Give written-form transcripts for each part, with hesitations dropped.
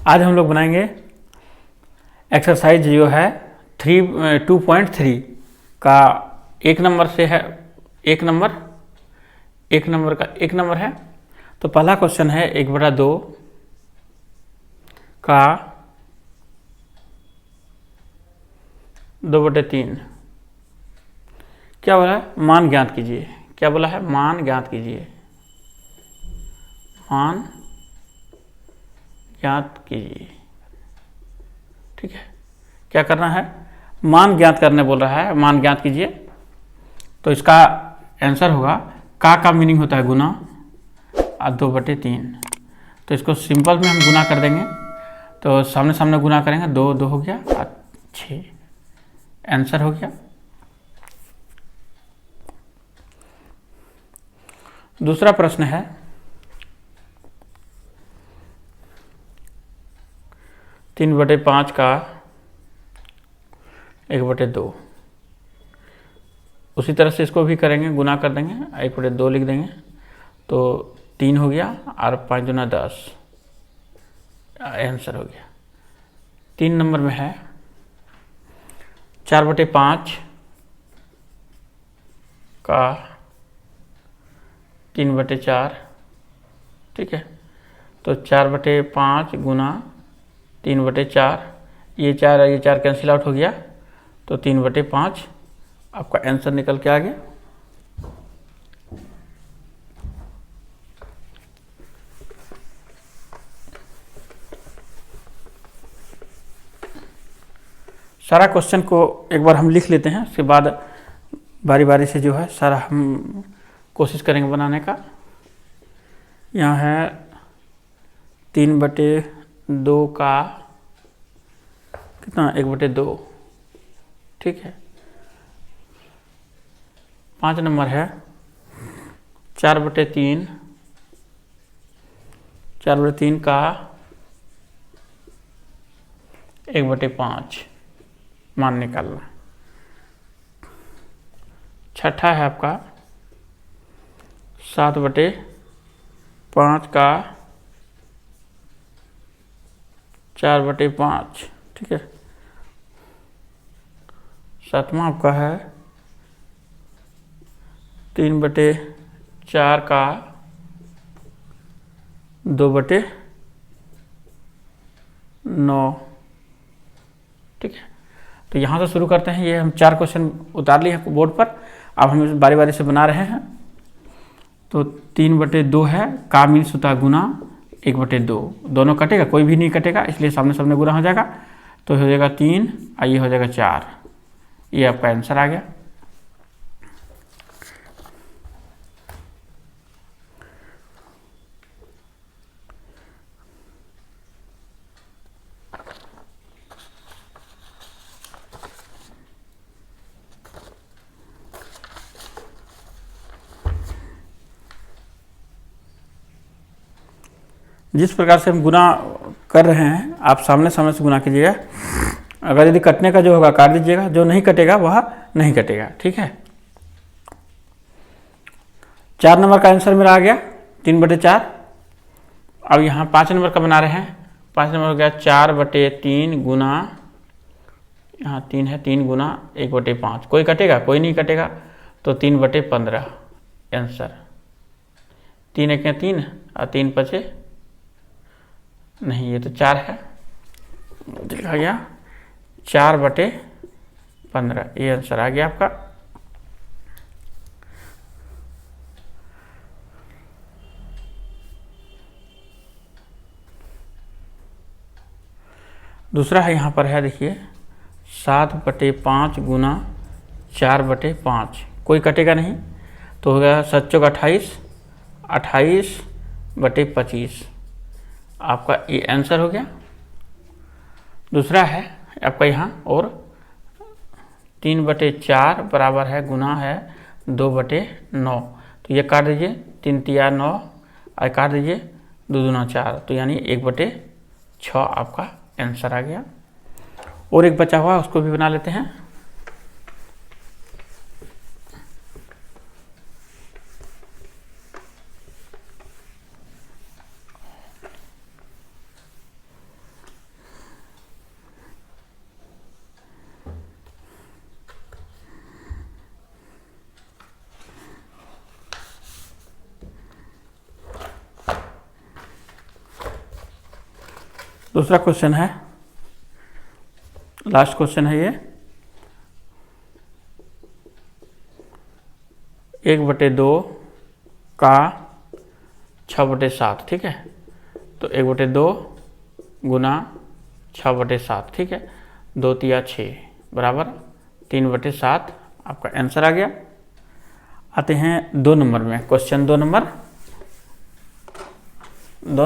आज हम लोग बनाएंगे एक्सरसाइज जो है 2.3 का एक नंबर से है, एक नंबर है। तो पहला क्वेश्चन है 1/2 का 2/3। क्या बोला है? मान ज्ञात कीजिए। क्या बोला है? मान ज्ञात कीजिए। मान ज्ञात कीजिए। ठीक है, क्या करना है? मान ज्ञात करने बोल रहा है, मान ज्ञात कीजिए। तो इसका आंसर होगा का मीनिंग होता है गुना और 2/3। तो इसको सिंपल में हम गुना कर देंगे। तो सामने सामने गुना करेंगे, 2 2 हो गया और 6 आंसर हो गया। दूसरा प्रश्न है 3/5 का 1/2। उसी तरह से इसको भी करेंगे, गुना कर देंगे, 1/2 लिख देंगे। तो 3 हो गया और 5 दूना 10 आंसर हो गया। 3 नंबर में है 4/5 का 3/4। ठीक है, तो 4/5 गुना 3/4, ये 4 कैंसिल आउट हो गया। तो 3/5 आपका आंसर निकल के आ गया। सारा क्वेश्चन को एक बार हम लिख लेते हैं, उसके बाद बारी बारी से जो है सारा हम कोशिश करेंगे बनाने का। यहाँ है 3/2 का कितना? 1/2। ठीक है, 5 नंबर है 4/3 का 1/5 मान निकालना। छठा है आपका 7/5 का 4/5। ठीक है, सातवां आपका है 3/4 का 2/9। ठीक है, तो यहाँ से शुरू करते हैं। ये हम 4 क्वेश्चन उतार लिए हैं बोर्ड पर, अब हम बारी बारी से बना रहे हैं। तो 3/2 है, का मीन्स होता है गुना 1/2। दोनों कटेगा, कोई भी नहीं कटेगा, इसलिए सामने सामने गुना हो जाएगा। तो हो जाएगा 3 और ये हो जाएगा 4। ये आपका आंसर आ गया। जिस प्रकार से हम गुना कर रहे हैं, आप सामने सामने से गुना कीजिएगा। अगर यदि कटने का जो होगा काट दीजिएगा, जो नहीं कटेगा वह नहीं कटेगा। ठीक है, 4 नंबर का आंसर मेरा आ गया 3/4। अब यहाँ 5 नंबर का बना रहे हैं। 5 नंबर हो गया 4/3 गुना, यहाँ 3 है, 3 गुना 1/5। कोई कटेगा? कोई नहीं कटेगा। तो 3/15 आंसर। 3 1 3 और 3 5 नहीं, ये तो 4 है, लिखा गया 4/15। ये आंसर आ गया आपका। दूसरा है यहाँ पर है, देखिए 7/5 गुना 4/5। कोई कटेगा नहीं, तो हो गया 7 चौक 28, 28/25 आपका ये आंसर हो गया। दूसरा है आपका यहाँ, और 3/4 बराबर है गुना है 2/9। तो ये काट दीजिए, 3 3 9 और काट दीजिए 2 दूना 4, तो यानी 1/6 आपका आंसर आ गया। और एक बचा हुआ, उसको भी बना लेते हैं। दूसरा क्वेश्चन है, लास्ट क्वेश्चन है ये, 1/2 का 6/7, ठीक है। तो 1/2 गुना 6/7, ठीक है। 2 तिया 6 बराबर 3/7 आपका आंसर आ गया। आते हैं 2 नंबर में, क्वेश्चन 2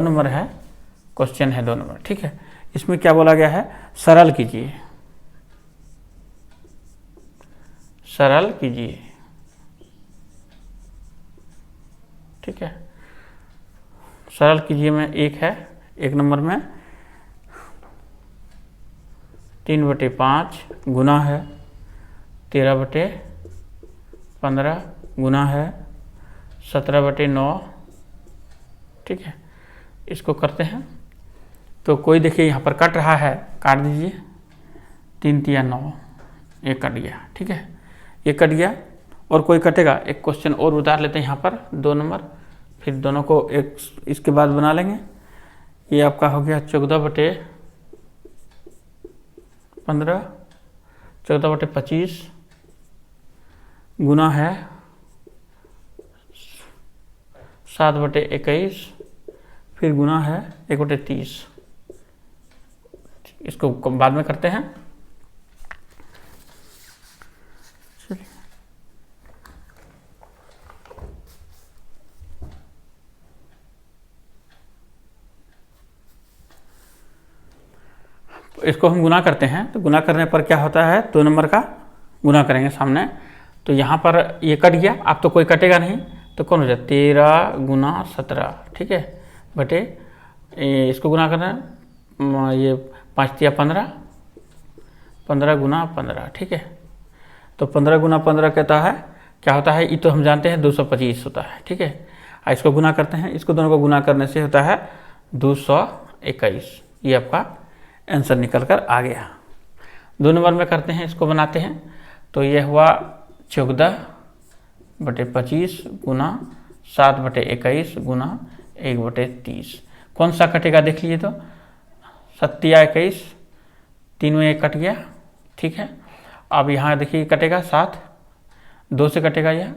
नंबर है, क्वेश्चन है 2 नंबर, ठीक है। इसमें क्या बोला गया है, सरल कीजिए, सरल कीजिए, ठीक है। सरल कीजिए में 1 है, 1 नंबर में 3/5 गुना है 13/15 गुना है 17/9, ठीक है। इसको करते हैं तो कोई देखिए यहाँ पर कट रहा है, काट दीजिए, 3 तिया 9, ये कट गया, ठीक है, ये कट गया। और कोई कटेगा, एक क्वेश्चन और उतार लेते हैं यहाँ पर 2 नंबर, फिर दोनों को एक इसके बाद बना लेंगे। ये आपका हो गया 14/15, 14/25 गुना है 7/21, फिर गुना है 1/30। इसको बाद में करते हैं। इसको हम गुना करते हैं, तो गुना करने पर क्या होता है, 2 नंबर का गुना करेंगे सामने, तो यहाँ पर ये कट गया, अब तो कोई कटेगा नहीं, तो कौन हो जाए 13 गुना 17, ठीक है, बटे इसको गुना करना है, ये 5 तिया 15, 15 गुना 15, ठीक है। तो 15 गुना 15 कहता है क्या होता है, ये तो हम जानते हैं 225 होता है, ठीक है। इसको गुना करते हैं, इसको दोनों को गुना करने से होता है 221, ये आपका आंसर निकल कर आ गया। 2 नंबर में करते हैं, इसको बनाते हैं, तो यह हुआ 14/25 गुना 7/21 गुना 1/30। कौन सा कटेगा देख लीजिए, तो 7 तिया 21, 3 में 1 कट गया, ठीक है। अब यहाँ देखिए कटेगा 7, 2 से कटेगा यह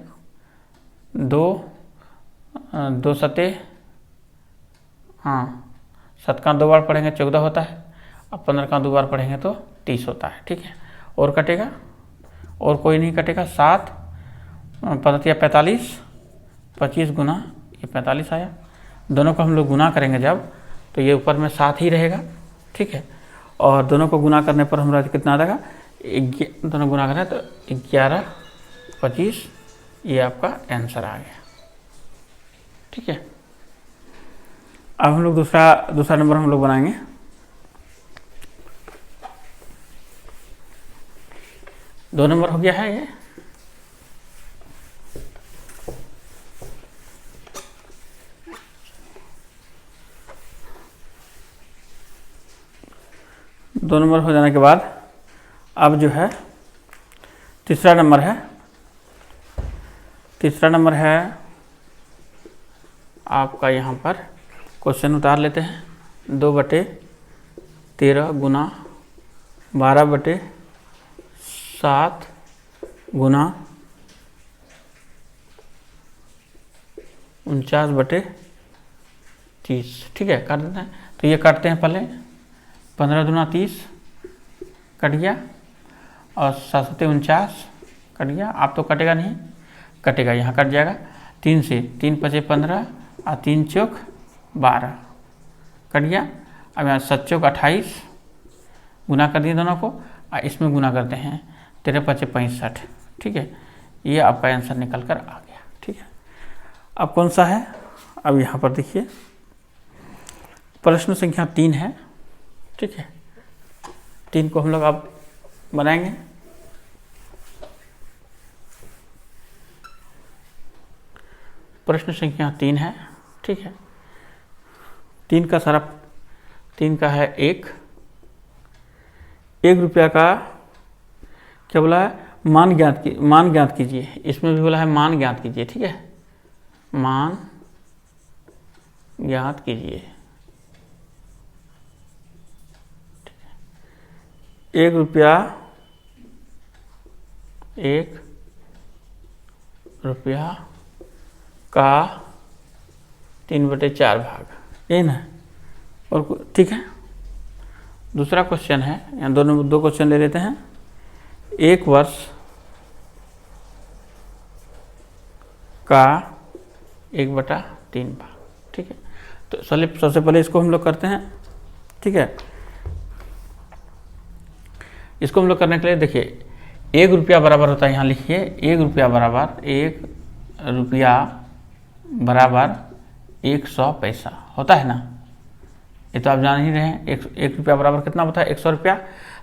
2 सते, हाँ 7 का 2 बार पढ़ेंगे 14 होता है, अब 15 का 2 बार पढ़ेंगे तो 30 होता है, ठीक है। और कटेगा, और कोई नहीं कटेगा, 7 15 तिया 45, 25 गुना ये 45 आया। दोनों को हम लोग गुना करेंगे जब, तो ये ऊपर में 7 ही रहेगा, ठीक है। और दोनों को गुना करने पर हमारा कितना आ जाएगा, दोनों गुना करें तो 11, 25, ये आपका आंसर आ गया, ठीक है। अब हम लोग दूसरा नंबर हम लोग बनाएंगे। दो नंबर हो गया है ये, दो नंबर हो जाने के बाद अब जो है तीसरा नंबर है आपका, यहाँ पर क्वेश्चन उतार लेते हैं, 2/13 गुना 12/7 गुना 49/30, ठीक है, काट देते हैं। तो ये काटते हैं पहले, 15 दूना 30 कट गया, और 7 49 कट गया, आप तो कटेगा नहीं, कटेगा, यहाँ कट जाएगा 3 से, 3 5 15 और 3 चौक 12 कट गया। अब यहाँ 7 चौक 28 गुना कर दिए दोनों को, और इसमें गुना करते हैं 13 5 65, ठीक है। ये आपका आंसर निकल कर आ गया, ठीक है। अब कौन सा है, अब यहाँ पर देखिए प्रश्न संख्या 3 है, ठीक है। 3 को हम लोग अब बनाएंगे। प्रश्न संख्या 3 है, ठीक है। 3 का सारा, 3 का है 1 रुपया का क्या बोला है, मान ज्ञात कीजिए, इसमें भी बोला है मान ज्ञात कीजिए, ठीक है, मान ज्ञात कीजिए। 1 रुपया, 1 रुपया का 3/4 भाग, ये ना। और ठीक है, दूसरा क्वेश्चन है, यहाँ दोनों 2 क्वेश्चन ले लेते हैं। 1 वर्ष का 1/3 भाग, ठीक है। तो सबसे पहले इसको हम लोग करते हैं, ठीक है। इसको हम लोग करने के लिए देखिए 1 रुपया बराबर होता है, यहाँ लिखिए 1 रुपया बराबर 1 रुपया बराबर 100 पैसा होता है ना, ये तो आप जान ही रहे हैं। 1 रुपया बराबर कितना होता है, 100 रुपया।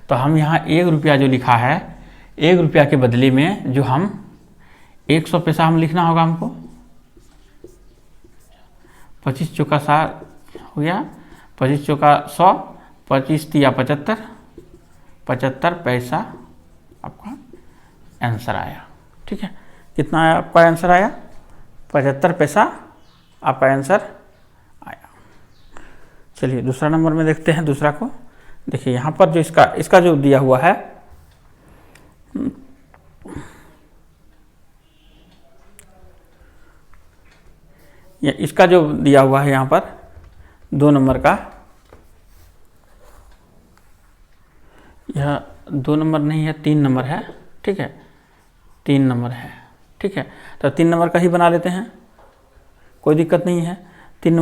तो हम यहाँ 1 रुपया जो लिखा है, 1 रुपया के बदले में जो हम 100 पैसा हम लिखना होगा हमको। 25 चौका 60 हो गया, 25 चौका 100, 25 तिया 75, 75 पैसा आपका आंसर आया, ठीक है। कितना आया आपका आंसर आया, 75 पैसा आपका आंसर आया। चलिए दूसरा नंबर में देखते हैं, दूसरा को देखिए। यहाँ पर जो इसका जो दिया हुआ है, इसका जो दिया हुआ है यहाँ पर 2 नंबर का, यह 2 नंबर नहीं है, 3 नंबर है, ठीक है। 3 नंबर है, ठीक है। तो 3 नंबर का ही बना लेते हैं, कोई दिक्कत नहीं है। 3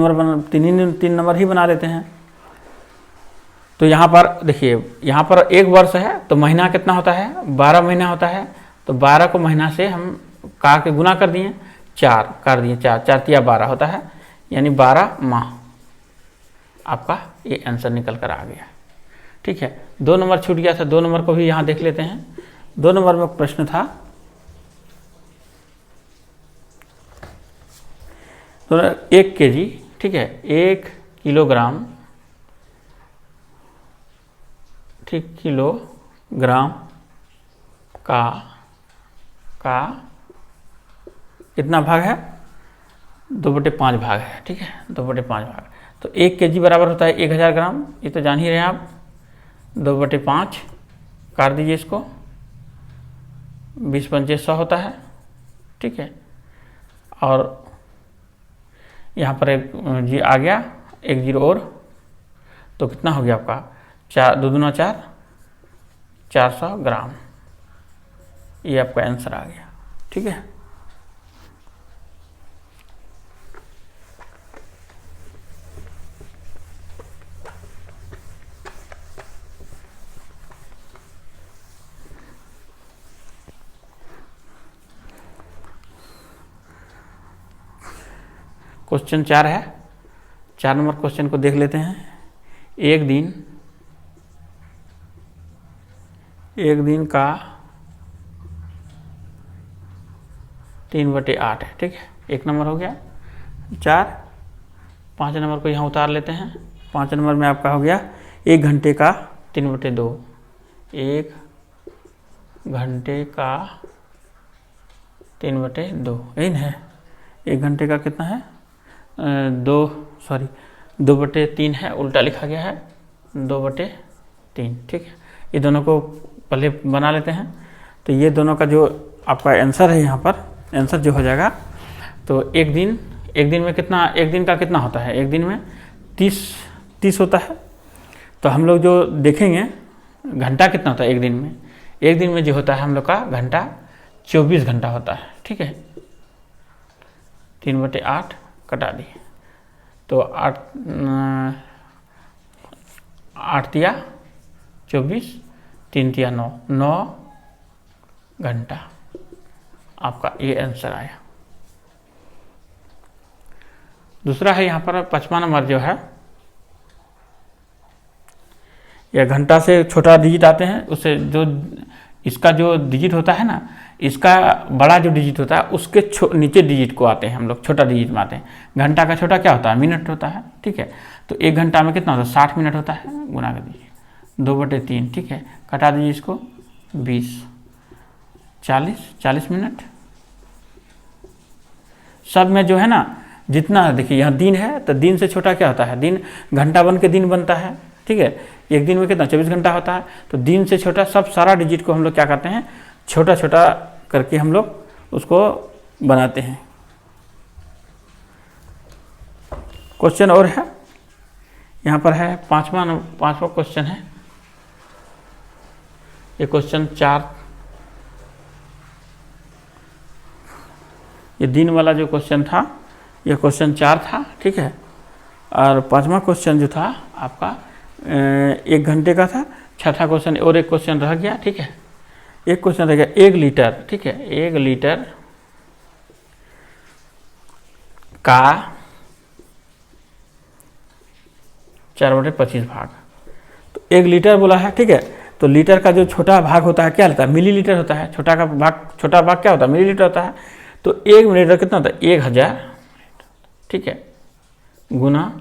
नंबर ही बना लेते हैं। तो यहाँ पर देखिए, यहाँ पर 1 वर्ष है तो महीना कितना होता है, 12 महीना होता है। तो 12 को महीना से हम काट के गुना कर दिए, 4 कर दिए, 4 तिया 12 होता है, यानी 12 माह आपका ये आंसर निकल कर आ गया, ठीक है। 2 नंबर छूट गया था, 2 नंबर को भी यहाँ देख लेते हैं। 2 नंबर में प्रश्न था, तो 1 kg, ठीक है, 1 किलोग्राम, ठीक, किलोग्राम का कितना भाग है, 2/5 भाग है, ठीक है, 2/5 भाग। तो 1 kg बराबर होता है 1000 ग्राम, ये तो जान ही रहे हैं आप। 2/5 काट दीजिए इसको, 20 पंचे 100 होता है, ठीक है। और यहाँ पर एक जी आ गया, 1 0 और, तो कितना हो गया आपका 4 2 दूना 4, 400 ग्राम, ये आपका आंसर आ गया, ठीक है। क्वेश्चन 4 है, 4 नंबर क्वेश्चन को देख लेते हैं। एक दिन का 3/8 है, ठीक है, 1 नंबर हो गया। 4, 5 नंबर को यहाँ उतार लेते हैं। 5 नंबर में आपका हो गया 1 घंटे का 3/2, 1 घंटे का 3/2, यही है। 1 घंटे का कितना है, 2/3 है, उल्टा लिखा गया है, 2/3, ठीक है। ये दोनों को पहले बना लेते हैं। तो ये दोनों का जो आपका आंसर है, यहाँ पर आंसर जो हो जाएगा, तो एक दिन में कितना, 1 दिन का कितना होता है, 1 दिन में 30 होता है। तो हम लोग जो देखेंगे घंटा कितना होता है 1 दिन में, 1 दिन में जो होता है हम लोग का घंटा 24 घंटा होता है, ठीक है। 3/8 कटा दिए, तो 8 तिया 24, 3 तिया 9 घंटा आपका ये आंसर आया। दूसरा है यहाँ पर 5वां नंबर जो है, यह घंटा से छोटा डिजिट आते हैं, उससे जो इसका जो डिजिट होता है ना, इसका बड़ा जो डिजिट होता है उसके नीचे डिजिट को आते हैं हम लोग, छोटा डिजिट में आते हैं। घंटा का छोटा क्या होता है, मिनट होता है, ठीक है। तो 1 घंटा में कितना होता है, 60 मिनट होता है, गुना कर दीजिए 2/3, ठीक है। कटा दीजिए इसको, 20, 40 मिनट। सब में जो है ना, जितना देखिए यहाँ दिन है, तो दिन से छोटा क्या होता है, दिन घंटा बन के दिन बनता है, ठीक है। एक दिन में कितना 24 घंटा होता है। तो दिन से छोटा सब सारा डिजिट को हम लोग क्या करते हैं, छोटा छोटा करके हम लोग उसको बनाते हैं। क्वेश्चन और है यहाँ पर है, पांचवा क्वेश्चन है, ये क्वेश्चन 4, ये दिन वाला जो क्वेश्चन था ये क्वेश्चन 4 था, ठीक है। और पांचवा क्वेश्चन जो था आपका 1 घंटे का था। छठा क्वेश्चन और एक क्वेश्चन रह गया, ठीक है। एक क्वेश्चन रह गया 1 लीटर, ठीक है, 1 लीटर का 4/25 भाग। तो 1 लीटर बोला है, ठीक है। तो लीटर का जो छोटा भाग होता है क्या होता है, मिलीलीटर होता है। छोटा भाग क्या होता है, मिलीलीटर होता है। तो 1 मिलीलीटर कितना होता है, 1000, ठीक है, गुना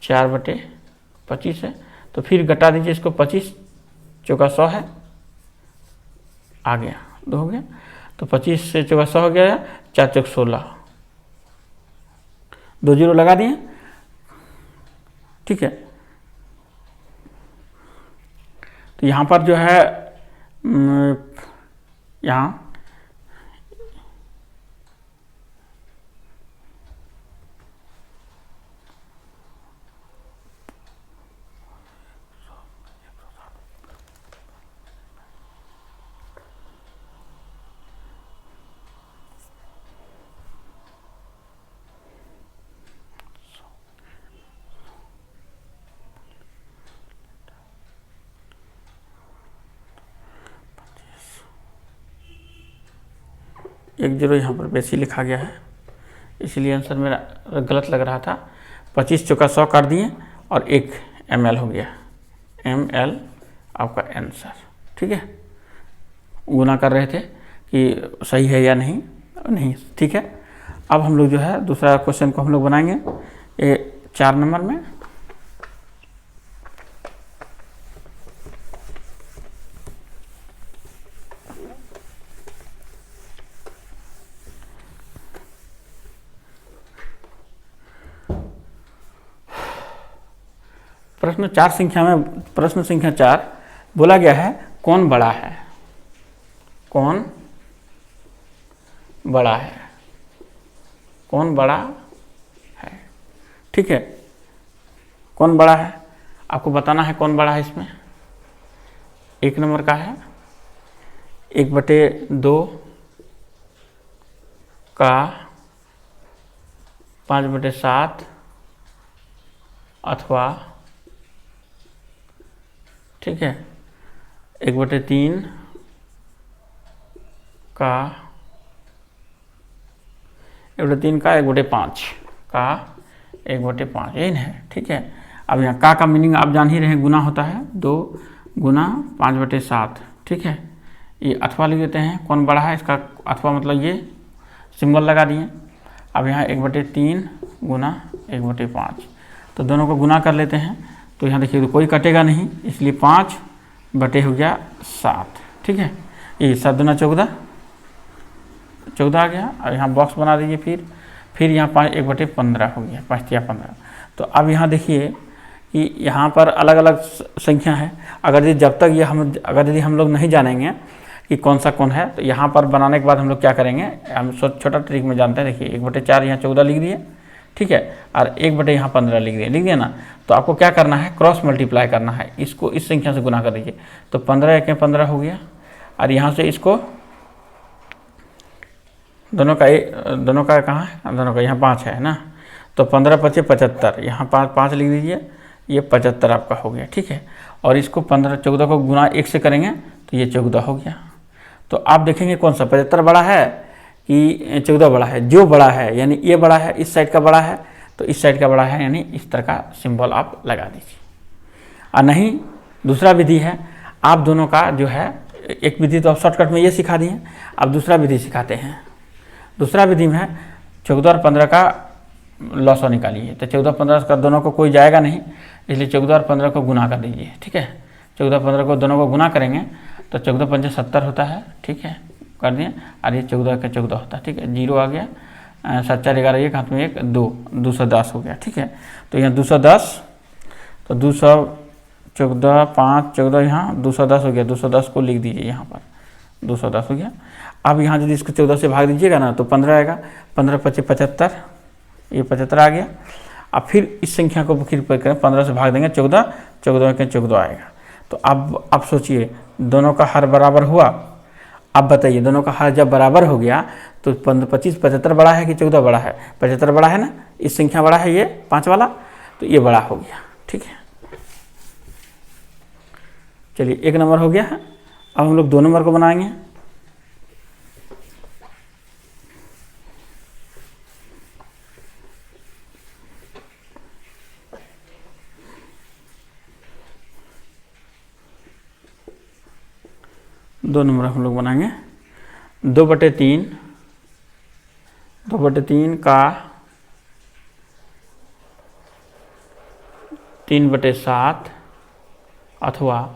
4/25 है। तो फिर घटा दीजिए इसको, 25 चौका 100 है, आ गया 2 हो गया। तो 25 से चौका 100 हो गया, 4 चौक 16, 2 जीरो लगा दिए, ठीक है। तो यहाँ पर जो है यहाँ एक जीरो यहाँ पर बेसी लिखा गया है, इसलिए आंसर मेरा गलत लग रहा था। 25 चौका 100 काट दिए और 1 ml हो गया, ml आपका आंसर, ठीक है। गुना कर रहे थे कि सही है या नहीं, ठीक है। अब हम लोग जो है दूसरा क्वेश्चन को हम लोग बनाएंगे, ये 4 नंबर में। प्रश्न संख्या 4 बोला गया है कौन बड़ा है, कौन बड़ा है, कौन बड़ा है, ठीक है। कौन बड़ा है आपको बताना है, कौन बड़ा है इसमें। 1 नंबर का है 1/2 का 5/7 अथवा, ठीक है, 1/3 का 1/3 का 1/5 का 1/5, यही है, ठीक है। अब यहाँ का मीनिंग आप जान ही रहे हैं, गुना होता है, 2 गुना 5/7, ठीक है। ये अथवा लिख देते हैं, कौन बड़ा है इसका अथवा मतलब ये सिंबल लगा दिए। अब यहाँ 1/3 गुना 1/5, तो दोनों को गुना कर लेते हैं। तो यहाँ देखिए तो कोई कटेगा नहीं, इसलिए 5 बटे हो गया 7, ठीक है। ये 7 दूना 14 आ गया। और यहाँ बॉक्स बना दीजिए, फिर यहाँ 1/15 हो गया, 5×15। तो अब यहाँ देखिए कि यहाँ पर अलग अलग संख्या है। अगर यदि हम लोग नहीं जानेंगे कि कौन सा कौन है, तो यहाँ पर बनाने के बाद हम लोग क्या करेंगे, हम छोटा ट्रिक में जानते हैं। देखिए 1/4 यहाँ 14 लिख दिए, ठीक है, और 1/15 लिख दिया ना। तो आपको क्या करना है, क्रॉस मल्टीप्लाई करना है, इसको इस संख्या से गुना कर दीजिए। तो 15 1 15 हो गया, और यहाँ से इसको दोनों का कहाँ है, दोनों का यहाँ 5 है ना। तो 15 × 5 = 75, यहाँ 5 लिख दीजिए, ये 75 आपका हो गया, ठीक है। और इसको 14 को गुना 1 से करेंगे तो ये 14 हो गया। तो आप देखेंगे कौन सा 75 बड़ा है कि 14 बड़ा है। जो बड़ा है यानी ये बड़ा है, इस साइड का बड़ा है, तो इस साइड का बड़ा है, यानी इस तरह का सिंबल आप लगा दीजिए। और नहीं, दूसरा विधि है, आप दोनों का जो है, एक विधि तो आप शॉर्टकट में ये सिखा दिए, अब दूसरा विधि सिखाते हैं। दूसरा विधि में 14 और 15 का लॉसो निकालिए। तो 14 15 का दोनों को कोई जाएगा नहीं, इसलिए 14 और 15 को गुना कर दीजिए, ठीक है। 14 15 को दोनों को गुना करेंगे तो 14 × 5 = 70 होता है, ठीक है, कर दिए। और ये 14 का 14 होता है, ठीक है, 0 आ गया, 7 4 11 1 हाथ में 1 2 210 हो गया, ठीक है। तो यहाँ 210, तो 200 14, 5, 14, यहाँ 210 हो गया, 210 को लिख दीजिए यहाँ पर, 210 हो गया। अब यहाँ यदि इसको 14 से भाग दीजिएगा ना तो 15 आएगा, 15 25 75, ये 75 आ गया। अब फिर इस संख्या को फिर करें, 15 से भाग देंगे 14, 14 के 14 आएगा। तो अब आप सोचिए दोनों का हर बराबर हुआ। अब बताइए दोनों का हर जब बराबर हो गया तो 25 75 बड़ा है कि 14 बड़ा है? 75 बड़ा है ना, इस संख्या बड़ा है ये 5 वाला, तो ये बड़ा हो गया। ठीक है, चलिए 1 नंबर हो गया है। अब हम लोग 2 नंबर को बनाएंगे। दो नंबर हम लोग बनाएंगे 2/3, 2/3 का 3/7 अथवा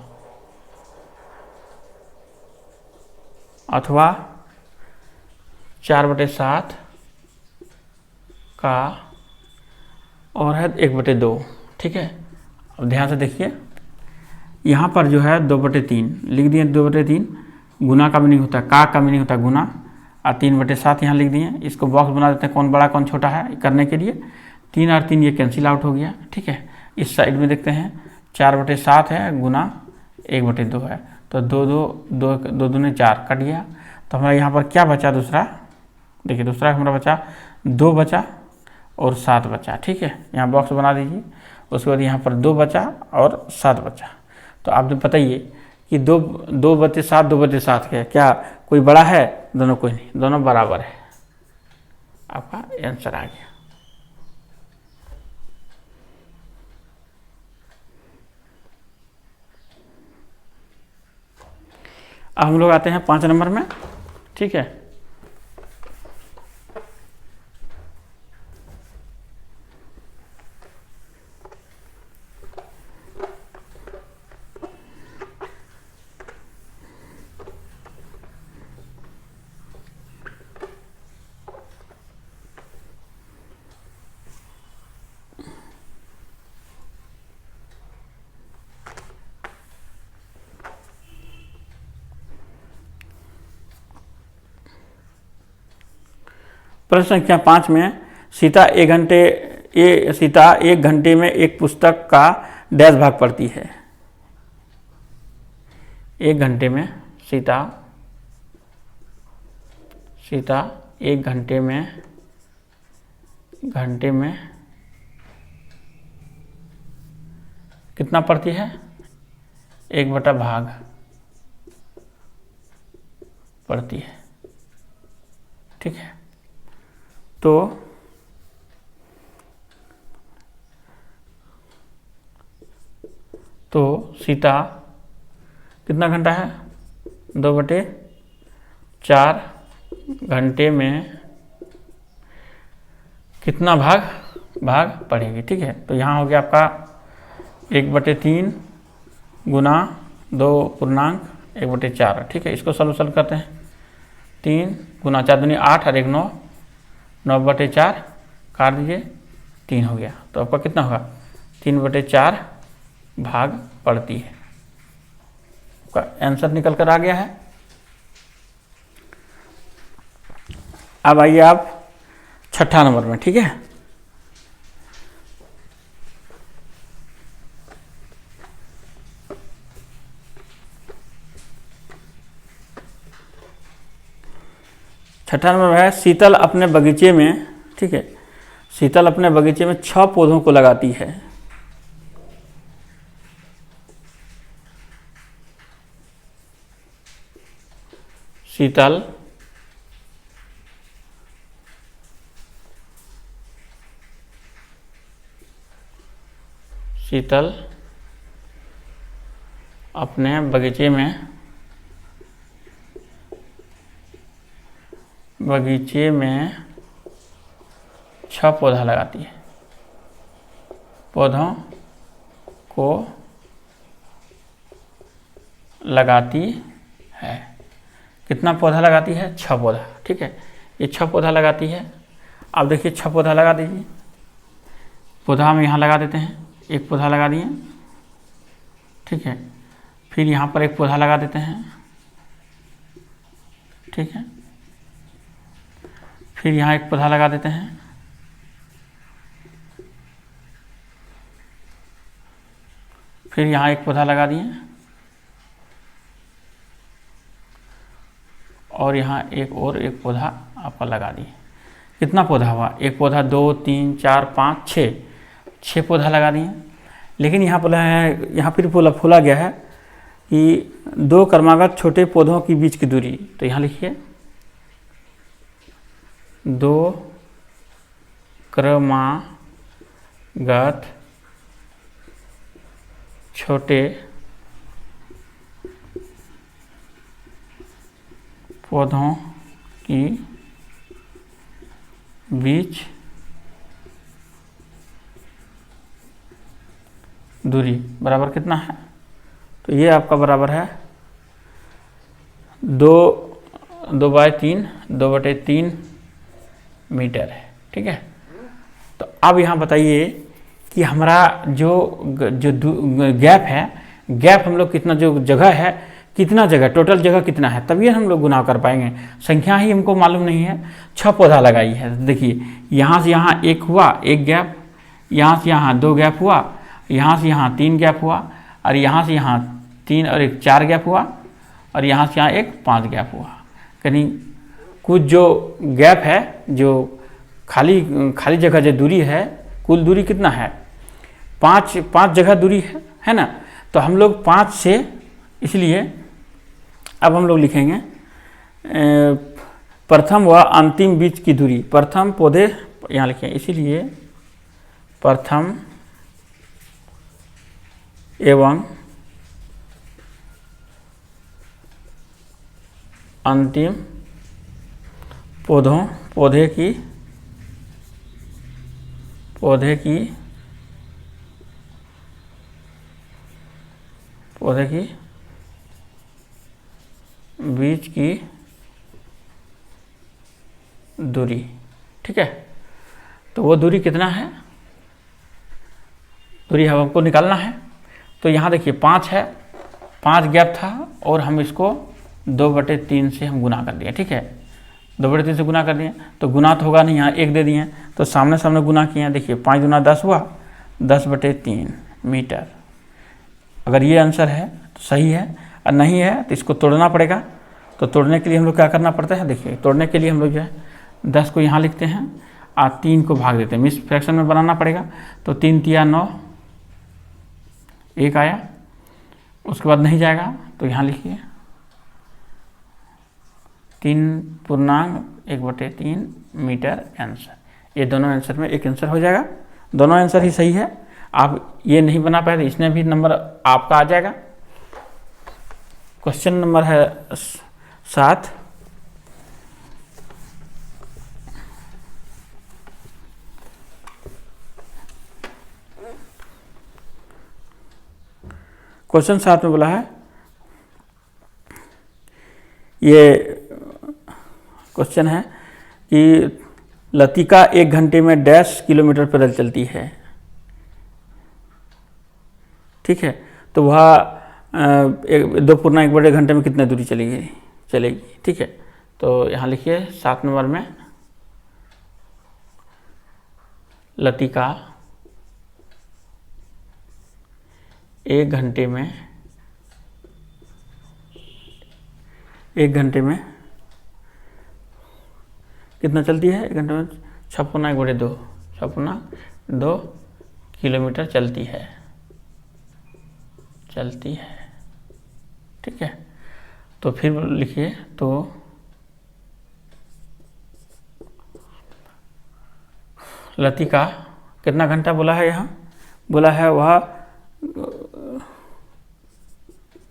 4/7 का और है 1/2। ठीक है, अब ध्यान से देखिए यहाँ पर जो है 2/3 लिख दिए, 2/3 गुना का भी नहीं होता, का भी नहीं होता गुना, और 3/7 यहाँ लिख दिए। इसको बॉक्स बना देते हैं, कौन बड़ा कौन छोटा है करने के लिए। 3 और 3 ये कैंसिल आउट हो गया। ठीक है, इस साइड में देखते हैं 4/7 है गुना 1/2 है, तो 2 दूने 4 कट गया। तो हमारा यहाँ पर क्या बचा दूसरा, देखिए दूसरा हमारा बचा 2 बचा और 7 बचा। ठीक है, यहाँ बॉक्स बना दीजिए। उसके बाद यहाँ पर 2 बचा और 7 बचा। तो आप बताइए कि 2/7 2/7 है, क्या कोई बड़ा है? दोनों कोई नहीं, दोनों बराबर है। आपका आंसर आ गया। अब हम लोग आते हैं 5 नंबर में। ठीक है, प्रश्न संख्या 5 में सीता 1 घंटे में एक पुस्तक का डैश भाग पढ़ती है। 1 घंटे में सीता 1 घंटे में कितना पढ़ती है? 1 भाग पढ़ती है। ठीक है, तो सीता कितना घंटा है? 2/4 घंटे में कितना भाग पढ़ेगी। ठीक है, तो यहाँ हो गया आपका 1/3 गुना 2 पूर्णांक 1/4। ठीक है, इसको सॉल्व करते हैं। 3 गुना 4 दूनी 8 और 1 9, 9/4 काट दीजिए, 3 हो गया। तो आपका कितना होगा? 3/4 भाग पड़ती है। आपका आंसर निकल कर आ गया है। अब आइए आप 6ठा नंबर में। ठीक है, छठा नंबर है शीतल अपने बगीचे में, ठीक है, शीतल अपने बगीचे में 6 पौधों को लगाती है। शीतल अपने बगीचे में 6 पौधा लगाती है। पौधों को लगाती है। कितना पौधा लगाती है? 6 पौधा। ठीक है, ये 6 पौधा लगाती है। अब देखिए 6 पौधा लगा दीजिए। पौधा हम यहाँ लगा देते हैं। 1 पौधा लगा दिए, ठीक है। फिर यहाँ पर एक पौधा लगा देते हैं, ठीक है। फिर यहाँ एक पौधा लगा देते हैं, फिर यहाँ एक पौधा लगा दिए, और यहाँ एक पौधा आपका लगा दिए। कितना पौधा हुआ? एक पौधा, 2 3 4 5 6 पौधा लगा दिए। लेकिन यहाँ बोला है, यहाँ फिर फूला गया है कि 2 क्रमागत छोटे पौधों के बीच की दूरी। तो यहाँ लिखिए 2 क्रमागत छोटे पौधों की बीच दूरी बराबर कितना है? तो ये आपका बराबर है 2/3 मीटर है, ठीक है। तो अब यहाँ बताइए कि हमारा जो गैप है, गैप हम लोग कितना, जो जगह है कितना जगह, टोटल जगह कितना है, तभी हम लोग गुना कर पाएंगे। संख्या ही हमको मालूम नहीं है। 6 पौधा लगाई है, देखिए यहाँ से यहाँ 1 हुआ, 1 गैप, यहाँ से यहाँ 2 गैप हुआ, यहाँ से यहाँ 3 गैप हुआ, और यहाँ से यहाँ 3 और 1 4 गैप हुआ, और यहाँ से यहाँ 1 5 गैप हुआ। कहीं कुछ जो गैप है, जो खाली जगह जो दूरी है, कुल दूरी कितना है? 5 जगह दूरी है ना। तो हम लोग 5 से, इसलिए अब हम लोग लिखेंगे प्रथम व अंतिम बीच की दूरी। प्रथम पौधे यहाँ लिखें, इसीलिए प्रथम एवं अंतिम पौधे की बीच की दूरी, ठीक है। तो वो दूरी कितना है? दूरी हमको निकालना है। तो यहाँ देखिए 5 है, 5 गैप था, और हम इसको 2/3 से हम गुना कर दिए, ठीक है। 2/3 से गुना कर दिए, तो गुना तो होगा नहीं, यहाँ 1 दे दिए, तो सामने सामने गुना किए। देखिए 5 दूना 10 हुआ, 10/3 मीटर। अगर ये आंसर है तो सही है, और नहीं है तो इसको तोड़ना पड़ेगा। तो तोड़ने के लिए हम लोग क्या करना पड़ता है? देखिए तोड़ने के लिए हम लोग जो है 10 को यहाँ लिखते हैं और 3 को भाग देते हैं, मिस फ्रैक्शन में बनाना पड़ेगा। तो 3 तिया 9, 1 आया, उसके बाद नहीं जाएगा, तो यहाँ लिखिए 3.1/3 मीटर आंसर। ये दोनों आंसर में एक आंसर हो जाएगा, दोनों आंसर ही सही है। आप ये नहीं बना पाए तो इसमें भी नंबर आपका आ जाएगा। क्वेश्चन नंबर है 7। क्वेश्चन 7 में बोला है, ये क्वेश्चन है कि लतिका 1 घंटे में 1.5 किलोमीटर पैदल चलती है, ठीक है। तो वह 2.1 घंटे में कितना दूरी चलेगी, ठीक है। तो यहाँ लिखिए 7 नंबर में, लतिका 1 घंटे में कितना चलती है? 1 घंटे में 6.1/2 किलोमीटर चलती है, ठीक है। तो फिर लिखिए, तो लतिका कितना घंटा बोला है? यहाँ बोला है वह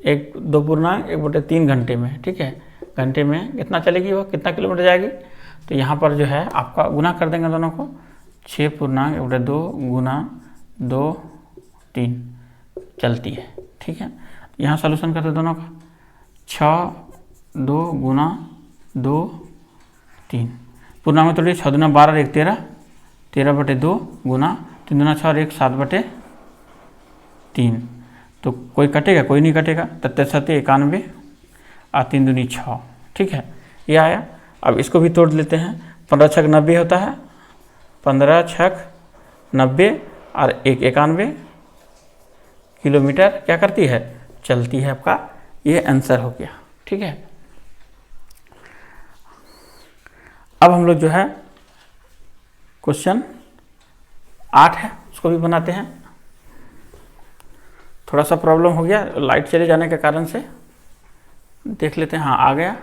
2.1/3 घंटे में, ठीक है। घंटे में कितना चलेगी, वह कितना किलोमीटर जाएगी? तो यहाँ पर जो है आपका गुना कर देंगे दोनों को, 6.1/2 गुना 2 3 चलती है, ठीक है। यहाँ सॉल्यूशन करते दोनों का, 6 2 गुना 2 3, पूर्णांक में तोड़िए, 6 दूना 12 और 1 13, 13/2 गुना 3 दूना 6 और 1 7/3। तो कोई कटेगा, कोई नहीं कटेगा। तो 93 91 और 3 दूनी 6, ठीक है, ये आया। अब इसको भी तोड़ लेते हैं। 15 छक 90 होता है, 15 छक 90 और 1 91 किलोमीटर क्या करती है, चलती है आपका। ये आंसर हो गया, ठीक है। अब हम लोग जो है क्वेश्चन 8 है उसको भी बनाते हैं। थोड़ा सा प्रॉब्लम हो गया लाइट चले जाने के कारण से, देख लेते हैं। हाँ, आ गया।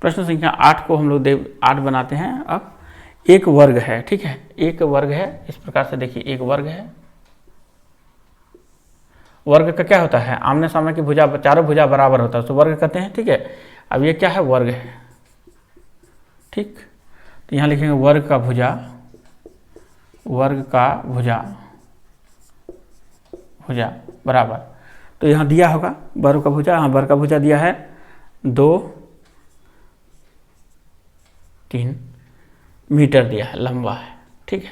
प्रश्न संख्या 8 को हम लोग 8 बनाते हैं। अब एक वर्ग है, ठीक है, एक वर्ग है। इस प्रकार से देखिए, एक वर्ग है। वर्ग का क्या होता है, आमने सामने की भुजा, चारों भुजा बराबर होता है तो वर्ग कहते हैं, ठीक है। अब ये क्या है, वर्ग है, ठीक। तो यहाँ लिखेंगे वर्ग का भुजा, वर्ग का भुजा, भुजा बराबर। तो यहाँ दिया होगा वर्ग का भुजा, हाँ वर्ग का भुजा दिया है 2 3 मीटर दिया है, लंबा है, ठीक है।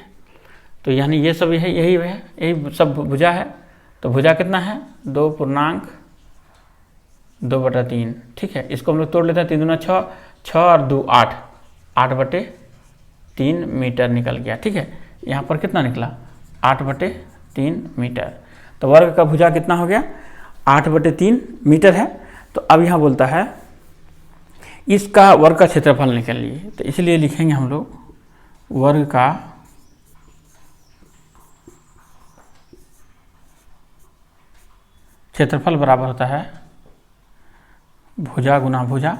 तो यानी ये सब है, यही सब भुजा है। तो भुजा कितना है, 2.2/3, ठीक है। इसको हम लोग तोड़ लेते हैं। 3 दूना 6, 6 और 2 8, 8/3 मीटर निकल गया, ठीक है। यहाँ पर कितना निकला, 8/3 मीटर। तो वर्ग का भुजा कितना हो गया, 8/3 मीटर है। तो अब यहाँ बोलता है इसका वर्ग का क्षेत्रफल निकालिए। तो इसलिए लिखेंगे हम लोग वर्ग का क्षेत्रफल बराबर होता है भुजा गुना भुजा,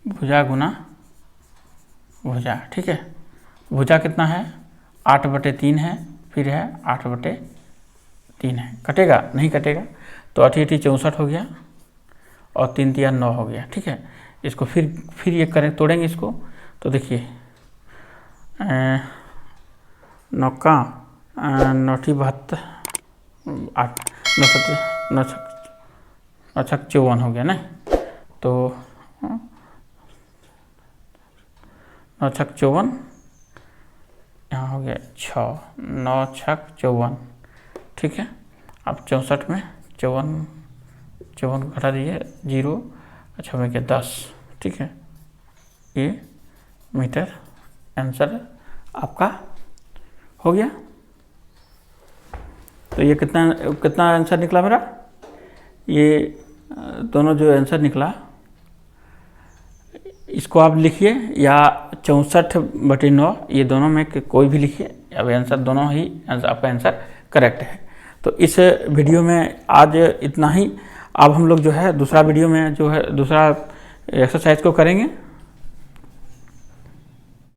भुजा गुना भुजा, ठीक है। भुजा कितना है, 8/3 है, फिर है 8/3 है। कटेगा, नहीं कटेगा। तो 8 8 64 हो गया और 3 3 9 हो गया, ठीक है। इसको फिर ये करें, तोड़ेंगे इसको। तो देखिए 9 का 9 72 8 9 छक 54 हो गया ना। तो 9 छक 54, यहाँ हो गया 6, 9 छक 54, ठीक है। अब 64 में 54 घटा दीजिए 0, अच्छा में क्या 10, ठीक है। ये मीटर आंसर आपका हो गया। तो ये कितना आंसर निकला मेरा, ये दोनों जो आंसर निकला इसको आप लिखिए या 64/9, ये दोनों में कोई भी लिखिए। अब आंसर दोनों ही आपका आंसर करेक्ट है। तो इस वीडियो में आज इतना ही। अब हम लोग जो है दूसरा वीडियो में जो है दूसरा एक्सरसाइज को करेंगे।